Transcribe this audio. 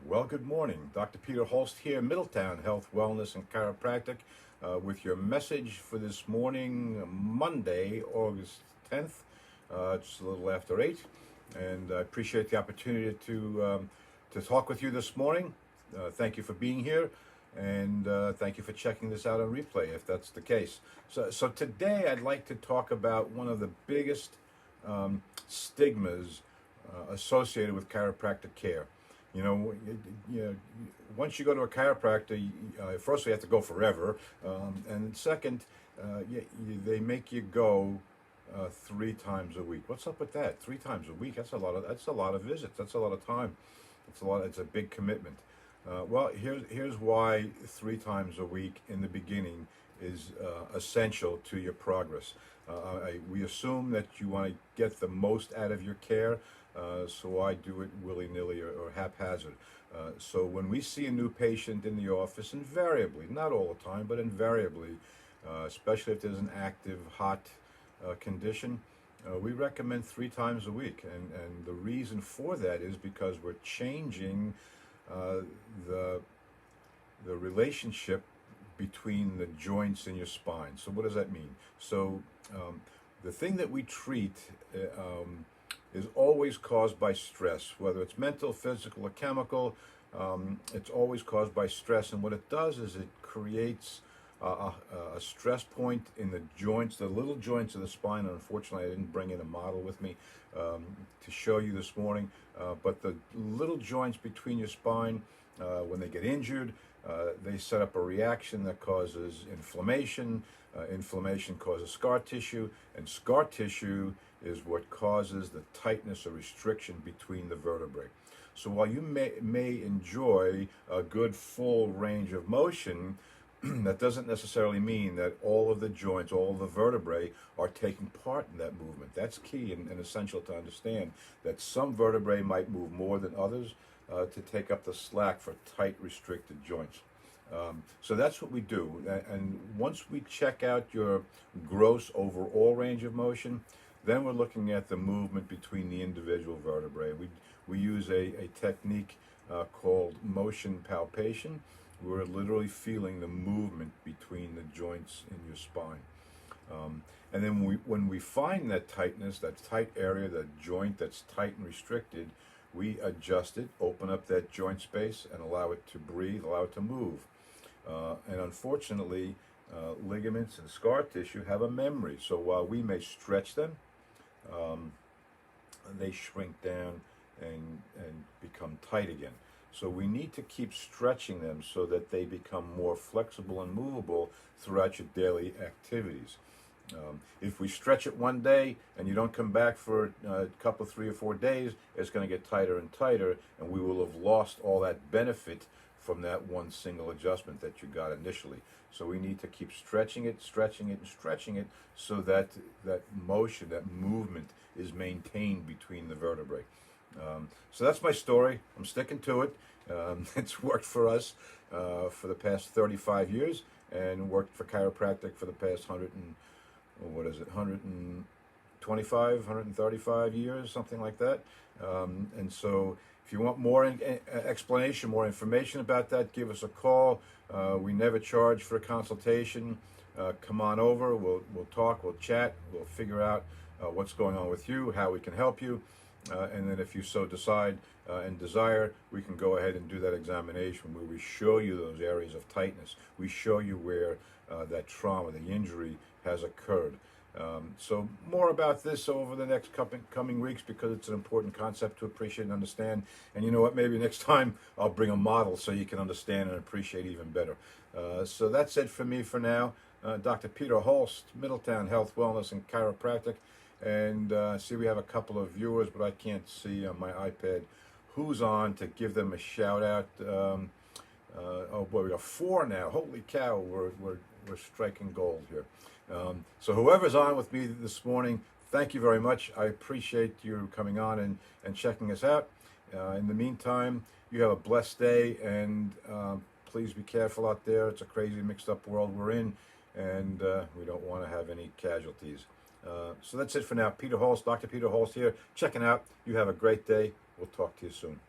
Well, good morning. Dr. Peter Holst here, Middletown Health, Wellness, and Chiropractic, with your message for this morning, Monday, August 10th. It's a little after 8, and I appreciate the opportunity to talk with you this morning. Thank you for being here, and thank you for checking this out on replay, if that's the case. So today I'd like to talk about one of the biggest stigmas associated with chiropractic care. Once you go to a chiropractor, first you have to go forever, and second, they make you go 3 times a week. What's up with that? 3 times a week? That's a lot of visits. That's a lot of time. It's a big commitment. Well, here's why 3 times a week in the beginning is essential to your progress. We assume that you want to get the most out of your care. So I do it willy-nilly or haphazard. So when we see a new patient in the office, invariably, not all the time, but invariably, especially if there's an active, hot condition, we recommend 3 times a week. And the reason for that is because we're changing the relationship between the joints in your spine. So what does that mean? So the thing that we treat is always caused by stress, whether it's mental, physical, or chemical. It's always caused by stress, and what it does is it creates a stress point in the joints, the little joints of the spine. And unfortunately, I didn't bring in a model with me to show you this morning, but the little joints between your spine, when they get injured, they set up a reaction that causes inflammation. Inflammation causes scar tissue, and scar tissue is what causes the tightness or restriction between the vertebrae. So while you may enjoy a good full range of motion, that doesn't necessarily mean that all of the joints, all of the vertebrae are taking part in that movement. That's key and essential to understand, that some vertebrae might move more than others to take up the slack for tight, restricted joints. So that's what we do. And once we check out your gross overall range of motion, then we're looking at the movement between the individual vertebrae. We use a technique called motion palpation. We're literally feeling the movement between the joints in your spine. And then when we find that tightness, that tight area, that joint that's tight and restricted, we adjust it, open up that joint space, and allow it to breathe, allow it to move. And unfortunately, ligaments and scar tissue have a memory. So while we may stretch them, they shrink down and become tight again. So we need to keep stretching them so that they become more flexible and movable throughout your daily activities. If we stretch it one day and you don't come back for a couple, 3 or 4 days, it's going to get tighter and tighter, and we will have lost all that benefit from that one single adjustment that you got initially. So we need to keep stretching it, and stretching it so that that motion, that movement is maintained between the vertebrae. So that's my story. I'm sticking to it. It's worked for us for the past 35 years and worked for chiropractic for the past 135 years, something like that. And so if you want more explanation, more information about that, give us a call. We never charge for a consultation. Come on over. We'll talk. We'll chat. We'll figure out what's going on with you, how we can help you. And then if you so decide and desire, we can go ahead and do that examination where we show you those areas of tightness. We show you where that trauma, the injury has occurred. So more about this over the next coming weeks, because it's an important concept to appreciate and understand. And you know what, maybe next time I'll bring a model so you can understand and appreciate even better. So that's it for me for now. Dr. Peter Holst, Middletown Health, Wellness, and Chiropractic. And see, we have a couple of viewers, but I can't see on my iPad who's on to give them a shout out. Oh boy, we got 4 now. Holy cow, we're striking gold here. So whoever's on with me this morning, thank you very much. I appreciate you coming on and checking us out. In the meantime, you have a blessed day, and please be careful out there. It's a crazy, mixed up world we're in, and we don't want to have any casualties. So that's it for now. Peter Holst, Dr. Peter Holst here, checking out. You have a great day. We'll talk to you soon.